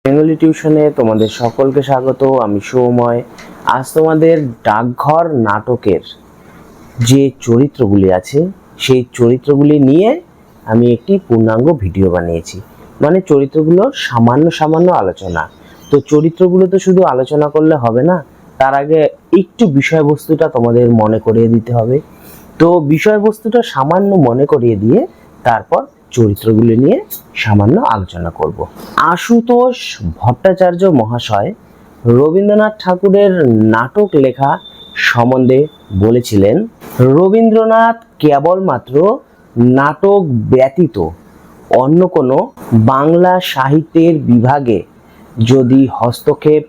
Bengali টিউশনে তোমাদের সকলকে স্বাগত। আমি সৌময়। আজ তোমাদের ডাকঘর নাটকের যে চরিত্রগুলি আছে সেই চরিত্রগুলি নিয়ে আমি একটি পূর্ণাঙ্গ ভিডিও বানিয়েছি। মানে চরিত্রগুলোর সামান্য সামান্য আলোচনা। তো চরিত্রগুলো তো শুধু আলোচনা করলে হবে না, তার আগে একটু বিষয়বস্তুটা তোমাদের মনে করিয়ে দিতে হবে। তো বিষয়বস্তুটা সামান্য মনে করিয়ে দিয়ে তারপর চরিত্রগুলি নিয়ে সামান্য আলোচনা করব। আশুতোষ ভট্টাচার্য মহাশয় রবীন্দ্রনাথ ঠাকুরের নাটক লেখা সম্বন্ধে বলেছিলেন, রবীন্দ্রনাথ কেবলমাত্র নাটক ব্যতীত অন্য কোনো বাংলা সাহিত্যের বিভাগে যদি হস্তক্ষেপ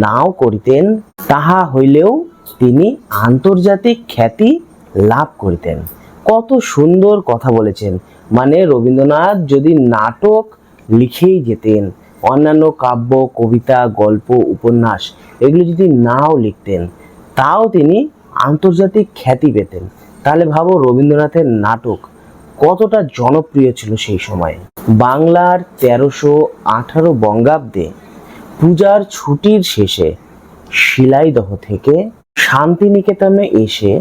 নাও করিতেন, তাহা হইলেও তিনি আন্তর্জাতিক খ্যাতি লাভ করিতেন। কত সুন্দর কথা বলেছেন। মানে রবীন্দ্রনাথ যদি নাটক লিখেই যেতেন, অন্যান্য কাব্য, কবিতা, গল্প, উপন্যাস এগুলো যদি নাও লিখতেন, তাও তিনি আন্তর্জাতিক খ্যাতি পেতেন। তাহলে ভাবো রবীন্দ্রনাথের নাটক কতটা জনপ্রিয় ছিল সেই সময়ে। বাংলার 1318 বঙ্গাব্দে পূজার ছুটির শেষে শিলাইদহ থেকে শান্তিনিকেতনে এসে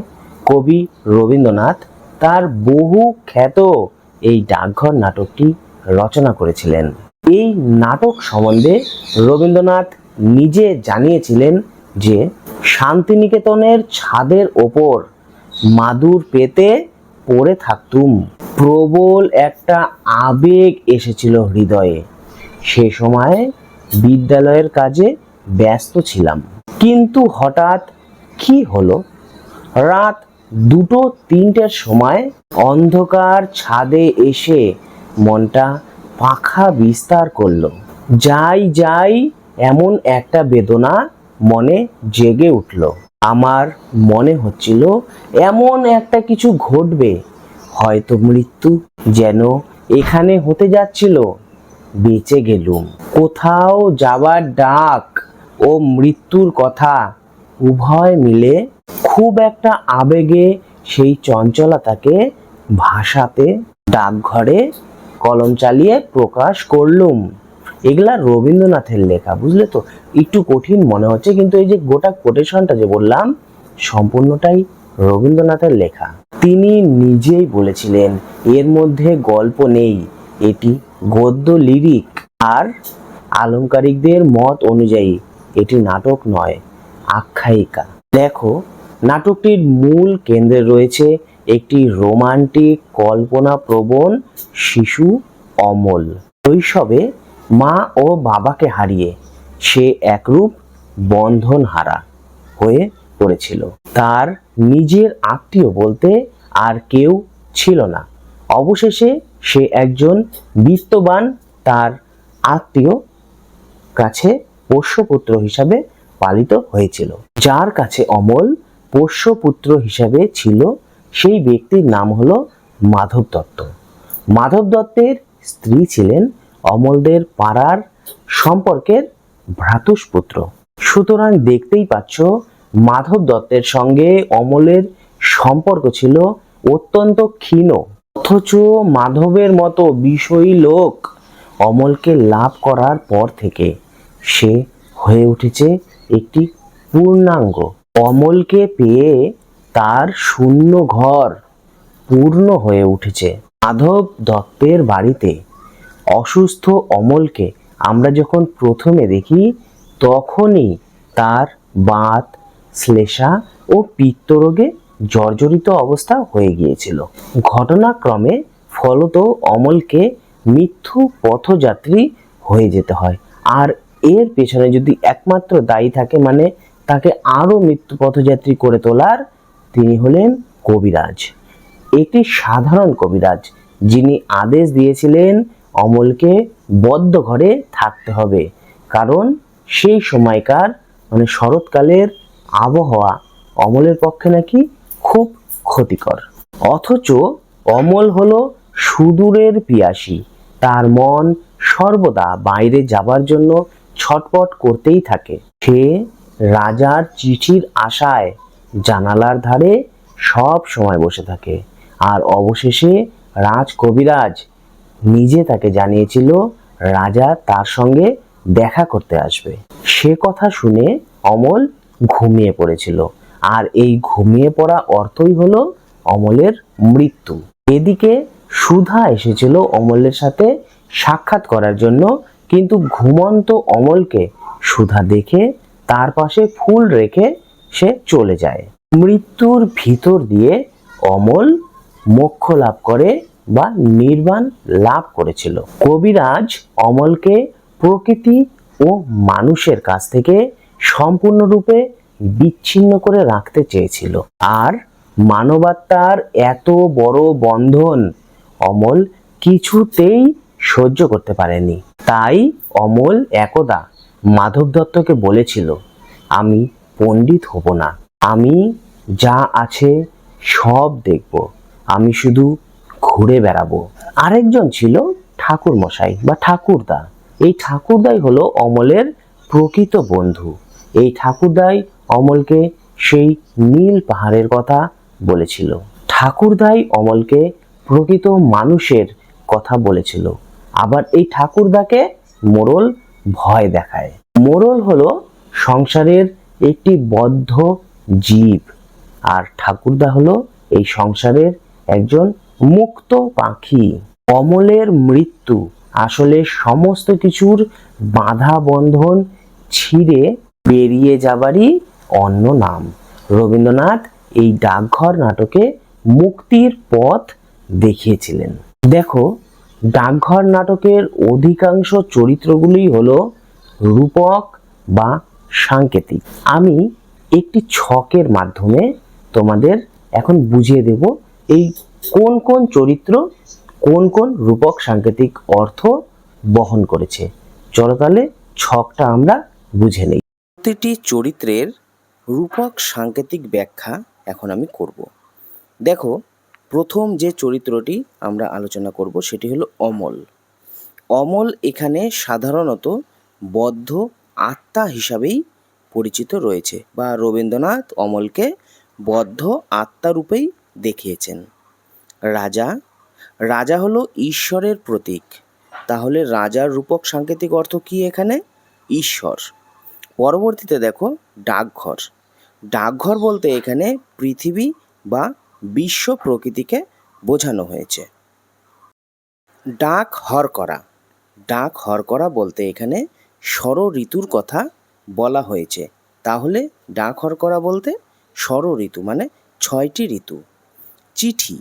কবি রবীন্দ্রনাথ তার বহু খ্যাত এই ডাকঘর নাটকটি রচনা করেছিলেন। এই নাটক সম্বন্ধে রবীন্দ্রনাথ নিজে জানিয়েছিলেন যে শান্তিনিকেতনের ছাদের ওপর মাদুর পেতে পড়ে থাকতুম, প্রবল একটা আবেগ এসেছিল হৃদয়ে। সে সময় বিদ্যালয়ের কাজে ব্যস্ত ছিলাম, কিন্তু হঠাৎ কি হলো, রাত 2-3টের সময় অন্ধকার ছাদে এসে মনটা পাখা বিস্তার করলো। যাই যাই এমন একটা বেদনা মনে জেগে উঠল। আমার মনে হচ্ছিল এমন একটা কিছু ঘটবে, হয়তো মৃত্যু যেন এখানে হতে যাচ্ছিল। বেঁচে গেলুম। কোথাও যাবার ডাক ও মৃত্যুর কথা উভয় মিলে খুব একটা আবেগে সেই চঞ্চলতাকে ভাষাতে ডাকঘরে কলম চালিয়ে প্রকাশ করলুম। এগুলা রবীন্দ্রনাথের লেখা, বুঝলে তো? একটু কঠিন মনে হচ্ছে, কিন্তু এই যে গোটা কোটেশনটা যে বললাম সম্পূর্ণটাই রবীন্দ্রনাথের লেখা। তিনি নিজেই বলেছিলেন এর মধ্যে গল্প নেই, এটি গদ্য লিরিক। আর আলংকারিকদের মত অনুযায়ী এটি নাটক নয়, আখ্যায়িকা। দেখো, নাটকটির মূল কেন্দ্রে রয়েছে একটি রোমান্টিক কল্পনাপ্রবণ শিশু অমল। শৈশবে মা ও বাবাকে হারিয়ে সে একরূপ বন্ধনহারা হয়ে পড়েছিল। তার নিজের আত্মীয় বলতে আর কেউ ছিল না। অবশেষে সে একজন বিত্তবান তার আত্মীয় কাছে পোষ্যপুত্র হিসাবে পালিত হয়েছিল। যার কাছে অমল পোষ্যপুত্র হিসাবে ছিল, সেই ব্যক্তির নাম হলো মাধব দত্ত। মাধব দত্তের স্ত্রী ছিলেন অমলদের পাড়ার সম্পর্কের ভ্রাতুষ্পুত্র। সুতরাং দেখতেই পাচ্ছ মাধব দত্তের সঙ্গে অমলের সম্পর্ক ছিল অত্যন্ত ক্ষীণ। অথচ মাধবের মতো বিষয়ী লোক অমলকে লাভ করার পর থেকে সে হয়ে উঠেছে একটি পূর্ণাঙ্গ। অমলকে পেয়ে তার শূন্য ঘর পূর্ণ হয়ে উঠেছে। মাধব দত্তের বাড়িতে অসুস্থ অমলকে আমরা যখন প্রথমে দেখি, তখনই তার বাত, শ্লেষা ও পিত্তরোগে জর্জরিত অবস্থা হয়ে গিয়েছিল। ঘটনাক্রমে ফলত অমলকে মৃত্যু পথযাত্রী হয়ে যেতে হয়। আর এর পেছনে যদি একমাত্র দায়ী থাকে, মানে তাকে আরো মৃত্যু পথযাত্রী করে তোলার, তিনি হলেন কবিরাজ। একটি সাধারণ কবিরাজ, যিনি আদেশ দিয়েছিলেন অমলকে বদ্ধ ঘরে থাকতে হবে, কারণ সেই সময়কার মানে শরৎকালের আবহাওয়া অমলের পক্ষে নাকি খুব ক্ষতিকর। অথচ অমল হলো সুদূরের পিয়াসী। তার মন সর্বদা বাইরে যাবার জন্য ছটপট করতেই থাকে। সে রাজার চিঠির আশায় জানালার ধারে সব সময় বসে থাকে। আর অবশেষে রাজ কবিরাজ নিজে তাকে জানিয়েছিল রাজা তার সঙ্গে দেখা করতে আসবে। সে কথা শুনে অমল ঘুমিয়ে পড়েছিল, আর এই ঘুমিয়ে পড়া অর্থই হলো অমলের মৃত্যু। এদিকে সুধা এসেছিল অমলের সাথে সাক্ষাৎ করার জন্য, কিন্তু ঘুমন্ত অমলকে সুধা দেখে তার পাশে ফুল রেখে সে চলে যায়। মৃত্যুর ভিতর দিয়ে অমল মোক্ষ লাভ করে বা নির্বাণ লাভ করেছিল। কবিরাজ অমলকে প্রকৃতি ও মানুষের কাছ থেকে সম্পূর্ণরূপে বিচ্ছিন্ন করে রাখতে চেয়েছিল, আর মানবাত্মার এত বড় বন্ধন অমল কিছুতেই সহ্য করতে পারেনি। তাই অমল একদা মাধব দত্তকে বলেছিল, আমি পণ্ডিত হব না, আমি যা আছে সব দেখব, আমি শুধু ঘুরে বেড়াবো। আরেকজন ছিল ঠাকুর মশাই বা ঠাকুরদা। এই ঠাকুরদাই হলো অমলের প্রকৃত বন্ধু। এই ঠাকুরদাই অমলকে সেই নীল পাহাড়ের কথা বলেছিল। ঠাকুরদাই অমলকে প্রকৃত মানুষের কথা বলেছিল। আবার এই ঠাকুরদাকে মোড়ল ভয় দেখায়। মোড়ল হলো সংসারের একটি বদ্ধ জীব, আর ঠাকুরদা হলো এই সংসারের একজন মুক্ত পাখি। অমলের মৃত্যু আসলে সমস্ত কিছুর বাধা বন্ধন ছিঁড়ে বেরিয়ে যাবারই অন্য নাম। রবীন্দ্রনাথ এই ডাকঘর নাটকে মুক্তির পথ দেখিয়েছিলেন। দেখো, ডাকঘর নাটকের অধিকাংশ চরিত্রগুলি হলো রূপক বা সাংকেতিক। আমি একটি ছকের মাধ্যমে তোমাদের এখন বুঝিয়ে দেব এই কোন কোন চরিত্র কোন কোন রূপক সাংকেতিক অর্থ বহন করেছে। চলো তাহলে ছকটা আমরা বুঝে নেই। প্রতিটি চরিত্রের রূপক সাংকেতিক ব্যাখ্যা এখন আমি করব। দেখো, প্রথম যে চরিত্রটি আমরা আলোচনা করব সেটি হলো অমল। অমল এখানে সাধারণত বদ্ধ আত্মা হিসাবেই পরিচিত রয়েছে, বা রবীন্দ্রনাথ অমলকে বদ্ধ আত্মা রূপেই দেখিয়েছেন। রাজা, রাজা হলো ঈশ্বরের প্রতীক। তাহলে রাজার রূপক সাংকেতিক অর্থ কি এখানে? ঈশ্বর। পরবর্তীতে দেখো ডাকঘর। ডাকঘর বলতে এখানে পৃথিবী বা বিশ্ব প্রকৃতিকে বোঝানো হয়েছে। ডাক হর করা, ডাক হর করা বলতে এখানে ষড় ঋতুর কথা বলা হয়েছে। তাহলে ডাক হর করা বলতে ষড় ঋতু মানে 6টি ঋতু। চিঠি,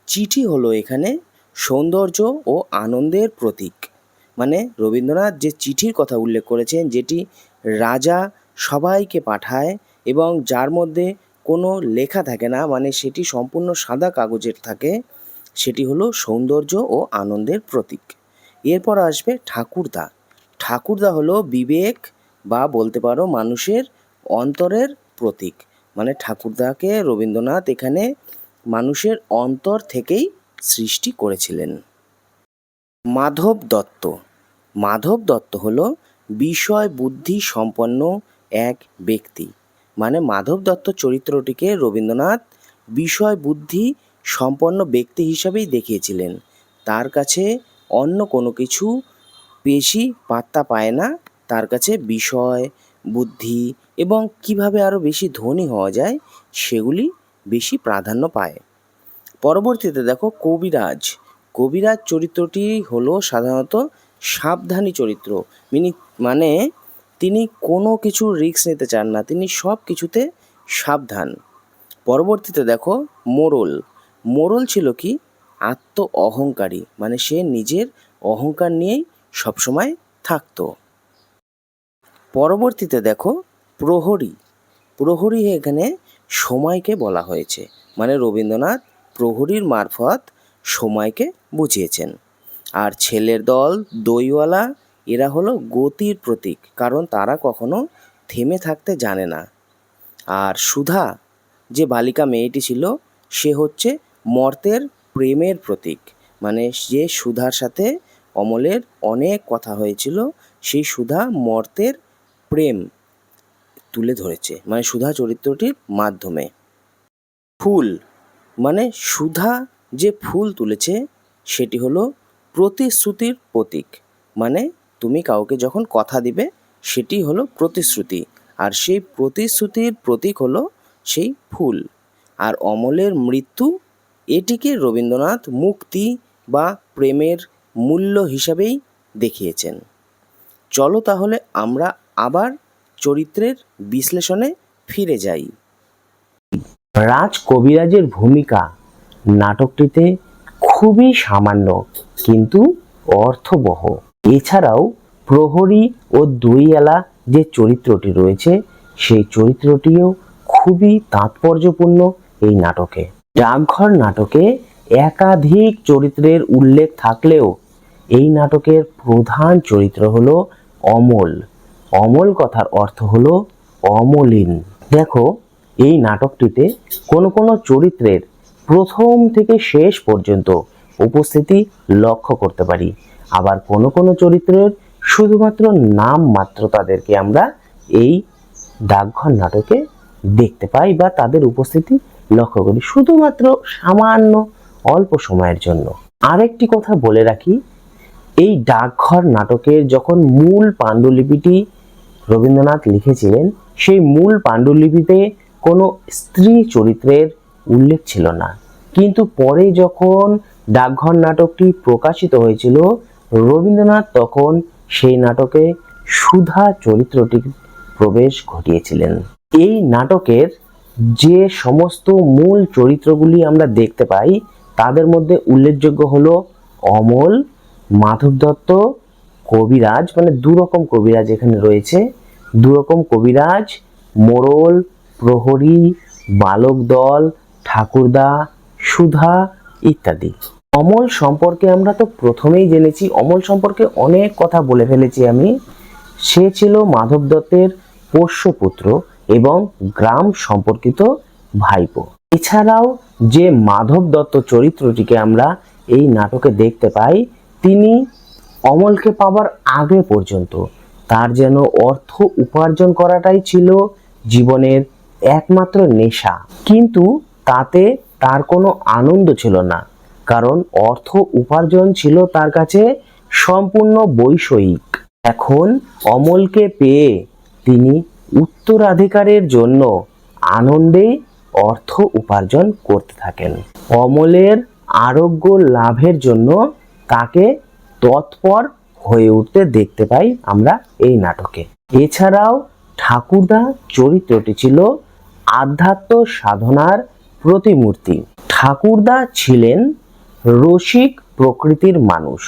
চিঠি হলো এখানে সৌন্দর্য ও আনন্দের প্রতীক। মানে রবীন্দ্রনাথ যে চিঠির কথা উল্লেখ করেছেন, যেটি রাজা সবাইকে পাঠায় এবং যার মধ্যে কোনো লেখা থাকে না, মানে সেটি সম্পূর্ণ সাদা কাগজের থাকে, সেটি হলো সৌন্দর্য ও আনন্দের প্রতীক। এরপর আসবে ঠাকুরদা। ঠাকুরদা হলো বিবেক বা বলতে পারো মানুষের অন্তরের প্রতীক। মানে ঠাকুরদাকে রবীন্দ্রনাথ এখানে মানুষের অন্তর থেকেই সৃষ্টি করেছিলেন। মাধব দত্ত, মাধব দত্ত হলো বিষয় বুদ্ধি সম্পন্ন এক ব্যক্তি। মানে মাধব দত্ত চরিত্রটিকে রবীন্দ্রনাথ বিষয় বুদ্ধি সম্পন্ন ব্যক্তি হিসাবেই দেখিয়েছিলেন। তার কাছে অন্য কোনো কিছু বেশি পাত্তা পায় না, তার কাছে বিষয় বুদ্ধি এবং কিভাবে আরও বেশি ধনী হওয়া যায় সেগুলি বেশি প্রাধান্য পায়। পরবর্তীতে দেখো কবিরাজ। কবিরাজ চরিত্রটি হলো সাধারণত সাবধানী চরিত্র। মানে তিনি কোনো কিছু রিস্ক নিতে চান না, তিনি সব কিছুতে সাবধান। পরবর্তীতে দেখো মোড়ল। মোড়ল ছিল কি? আত্ম অহংকারী, মানে সে নিজের অহংকার নিয়েই সবসময় থাকতো। পরবর্তীতে দেখো প্রহরী। প্রহরী এখানে সময়কে বলা হয়েছে। মানে রবীন্দ্রনাথ প্রহরীর মারফত সময়কে বুঝিয়েছেন। আর ছেলের দল দইওয়ালা, এরা হলো গতির প্রতীক, কারণ তারা কখনো থেমে থাকতে জানে না। আর সুধা যে বালিকা মেয়েটি ছিল, সে হচ্ছে মর্তের প্রেমের প্রতীক। মানে যে সুধার সাথে অমলের অনেক কথা হয়েছিল, সেই সুধা মর্তের প্রেম তুলে ধরেছে, মানে সুধা চরিত্রটির মাধ্যমে। ফুল, মানে সুধা যে ফুল তুলেছে সেটি হলো প্রতিশ্রুতির প্রতীক। মানে তুমি কাউকে যখন কথা দিবে সেটি হলো প্রতিশ্রুতি, আর সেই প্রতিশ্রুতির প্রতীক হলো সেই ফুল। আর অমলের মৃত্যু, এটিকে রবীন্দ্রনাথ মুক্তি বা প্রেমের মূল্য হিসাবেই দেখিয়েছেন। চলো তাহলে আমরা আবার চরিত্রের বিশ্লেষণে ফিরে যাই। রাজ কবিরাজের ভূমিকা নাটকটিতে খুবই সামান্য কিন্তু অর্থবহ। এছাড়াও প্রহরী ও দইয়ালা যে চরিত্রটি রয়েছে সেই চরিত্রটিও খুবই তাৎপর্যপূর্ণ এই নাটকে। ডাকঘর নাটকে একাধিক চরিত্রের উল্লেখ থাকলেও এই নাটকের প্রধান চরিত্র হলো অমল। অমল কথার অর্থ হলো অমলিন। দেখো, এই নাটকটিতে কোনো কোনো চরিত্রের প্রথম থেকে শেষ পর্যন্ত উপস্থিতি লক্ষ্য করতে পারি, আবার কোনো কোনো চরিত্রের শুধুমাত্র নাম মাত্র তাদেরকে আমরা এই ডাকঘর নাটকে দেখতে পাই বা তাদের উপস্থিতি লক্ষ্য করি শুধুমাত্র সামান্য অল্প সময়ের জন্য। আরেকটি কথা বলে রাখি, এই ডাকঘর নাটকের যখন মূল পাণ্ডুলিপিটি রবীন্দ্রনাথ লিখেছিলেন সেই মূল পাণ্ডুলিপিতে কোনো স্ত্রী চরিত্রের উল্লেখ ছিল না, কিন্তু পরে যখন ডাকঘর নাটকটি প্রকাশিত হয়েছিল রবীন্দ্রনাথ তখন সেই নাটকে সুধা চরিত্রটির প্রবেশ ঘটিয়েছিলেন। এই নাটকের যে সমস্ত মূল চরিত্রগুলি আমরা দেখতে পাই তাদের মধ্যে উল্লেখযোগ্য হলো অমল, মাধব দত্ত, কবিরাজ, মানে দুরকম কবিরাজ এখানে রয়েছে, দুরকম কবিরাজ, মোড়ল, প্রহরী, বালক দল, ঠাকুরদা, সুধা ইত্যাদি। অমল সম্পর্কে আমরা তো প্রথমেই জেনেছি, অমল সম্পর্কে অনেক কথা বলে ফেলেছি আমি। সে ছিল মাধব দত্তের পোষ্যপুত্র এবং গ্রাম সম্পর্কিত ভাইপো। এছাড়াও যে মাধব দত্ত চরিত্রটিকে আমরা এই নাটকে দেখতে পাই, তিনি অমলকে পাবার আগে পর্যন্ত তার যেন অর্থ উপার্জন করাটাই ছিল জীবনের একমাত্র নেশা, কিন্তু তাতে তার কোনো আনন্দ ছিল না, কারণ অর্থ উপার্জন ছিল তার কাছে সম্পূর্ণ বৈষয়িক। এখন অমলকে পেয়ে তিনি উত্তরাধিকারের জন্য আনন্দে অর্থ উপার্জন করতে থাকেন। অমলের আরোগ্য লাভের জন্য তাকে তৎপর হয়ে উঠতে দেখতে পাই আমরা এই নাটকে। এছাড়াও ঠাকুরদা চরিত্রটি ছিল আধ্যাত্ম সাধনার প্রতিমূর্তি। ঠাকুরদা ছিলেন রসিক প্রকৃতির মানুষ।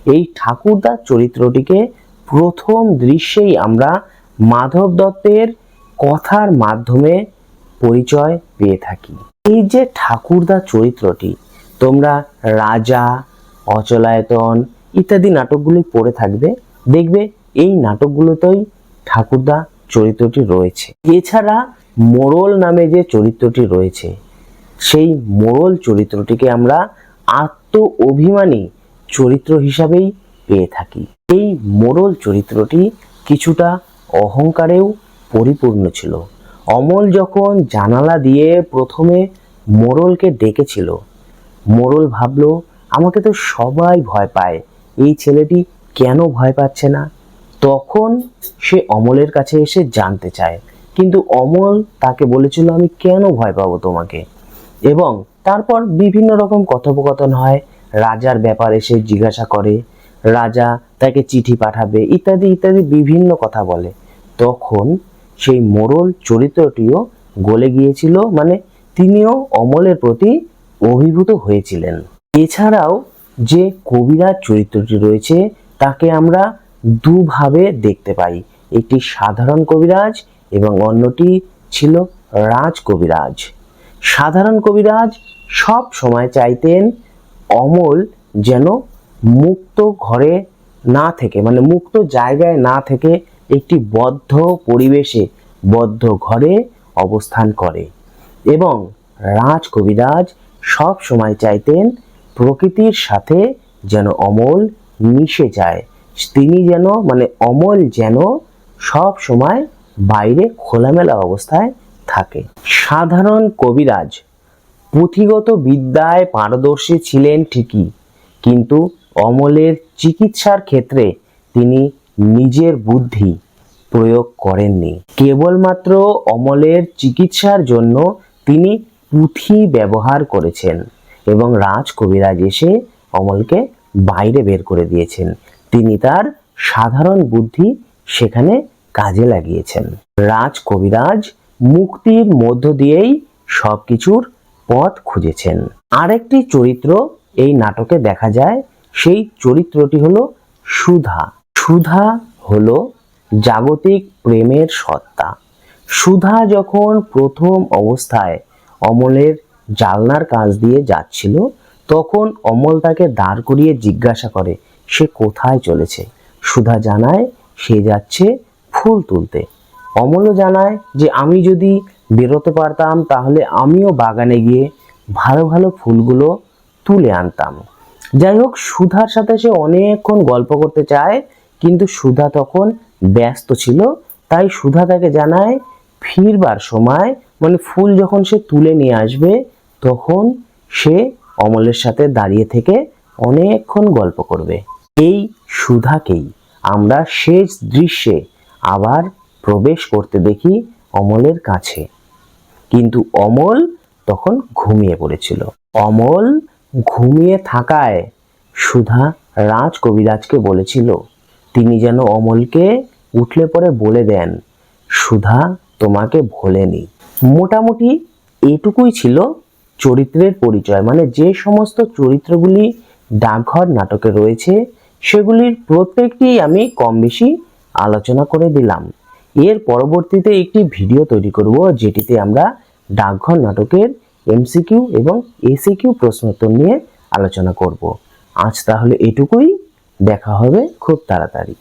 এই ঠাকুরদা চরিত্রটিকে প্রথম দৃশ্যেই আমরা মাধব দত্তের কথার মাধ্যমে পরিচয় পেয়ে থাকি। এই যে ঠাকুরদা চরিত্রটি তোমরা রাজা, অচলায়তন ইত্যাদি নাটকগুলি পড়ে থাকবে, দেখবে এই নাটকগুলোতেই ঠাকুরদা চরিত্রটি রয়েছে। এছাড়া মোড়ল নামে যে চরিত্রটি রয়েছে সেই মোড়ল চরিত্রটিকে আমরা আত্ম অভিমানী চরিত্র হিসাবেই পেয়ে থাকি। এই মোড়ল চরিত্রটি কিছুটা অহংকারেও পরিপূর্ণ ছিল। অমল যখন জানালা দিয়ে প্রথমে মোড়লকে ডেকেছিল, মোড়ল ভাবলো আমাকে তো সবাই ভয় পায়, এই ছেলেটি কেন ভয় পাচ্ছে না। তখন সে অমলের কাছে এসে জানতে চায়, কিন্তু অমল তাকে বলেছিল আমি কেন ভয় পাবো তোমাকে। এবং তারপর বিভিন্ন রকম কথোপকথন হয়, রাজার ব্যাপারে সে জিজ্ঞাসা করে, রাজা তাকে চিঠি পাঠাবে ইত্যাদি ইত্যাদি বিভিন্ন কথা বলে। তখন সেই মোড়ল চরিত্রটিও গলে গিয়েছিল, মানে তিনিও অমলের প্রতি অভিভূত হয়েছিলেন। এছাড়াও যে কবিরাজ চরিত্রটি রয়েছে তাকে আমরা দুভাবে দেখতে পাই, একটি সাধারণ কবিরাজ এবং অন্যটি ছিল রাজ কবিরাজ। সাধারণ কবিরাজ সব সময় চাইতেন অমল যেন মুক্ত ঘরে না থেকে, মানে মুক্ত জায়গায় না থেকে একটি বদ্ধ পরিবেশে বদ্ধ ঘরে অবস্থান করে, এবং রাজ কবিরাজ সব সময় চাইতেন প্রকৃতির সাথে যেন অমল মিশে যায়, তিনি যেন মানে অমল যেন সব সময় বাইরে খোলামেলা অবস্থায় থাকে। সাধারণ কবিরাজ পুঁথিগত বিদ্যায় পারদর্শী ছিলেন ঠিকই, কিন্তু অমলের চিকিৎসার ক্ষেত্রে তিনি নিজের বুদ্ধি প্রয়োগ করেননি। কেবলমাত্র অমলের চিকিৎসার জন্য তিনি পুঁথি ব্যবহার করেছেন এবং রাজ কবিরাজ এসে অমলকে বাইরে বের করে দিয়েছেন। তিনি তার সাধারণ বুদ্ধি সেখানে কাজে লাগিয়েছেন। রাজ কবিরাজ মুক্তির মধ্য দিয়েই সবকিছুর পথ খুঁজেছেন। আরেকটি চরিত্র এই নাটকে দেখা যায়, সেই চরিত্রটি হলো সুধা। সুধা হলো জাগতিক প্রেমের সত্তা। সুধা যখন প্রথম অবস্থায় অমলের জানলার কাছ দিয়ে যাচ্ছিল, তখন অমল তাকে দাঁড় করিয়ে জিজ্ঞাসা করে সে কোথায় চলেছে। সুধা জানায় সে যাচ্ছে ফুল তুলতে। অমলও জানায় যে আমি যদি বেরোতে পারতাম তাহলে আমিও বাগানে গিয়ে ভালো ভালো ফুলগুলো তুলে আনতাম। যাই হোক, সুধার সাথে সে অনেকক্ষণ গল্প করতে চায়, কিন্তু সুধা তখন ব্যস্ত ছিল। তাই সুধা তাকে জানায় ফিরবার সময়, মানে ফুল যখন সে তুলে নিয়ে আসবে, তখন সে অমলের সাথে দাঁড়িয়ে থেকে অনেকক্ষণ গল্প করবে। এই সুধাকেই আমরা শেষ দৃশ্যে আবার প্রবেশ করতে দেখি অমলের কাছে, কিন্তু অমল তখন ঘুমিয়ে পড়েছিল। অমল ঘুমিয়ে থাকায় সুধা রাজ কবিরাজকে বলেছিল তিনি যেন অমলকে উঠলে পরে বলে দেন সুধা তোমাকে ভোলেনি। মোটামুটি এটুকুই ছিল চরিত্রের পরিচয়। মানে যে সমস্ত চরিত্রগুলি ডাকঘর নাটকে রয়েছে সেগুলির প্রত্যেকটি আমি কম বেশি আলোচনা করে দিলাম। এর পরবর্তীতে একটি ভিডিও তৈরি করব যেটিতে আমরা ডাকঘর নাটকের এমসিকিউ এবং এসিকিউ প্রশ্নোত্তর নিয়ে আলোচনা করব। আজ তাহলে এটুকুই, দেখা হবে খুব তাড়াতাড়ি।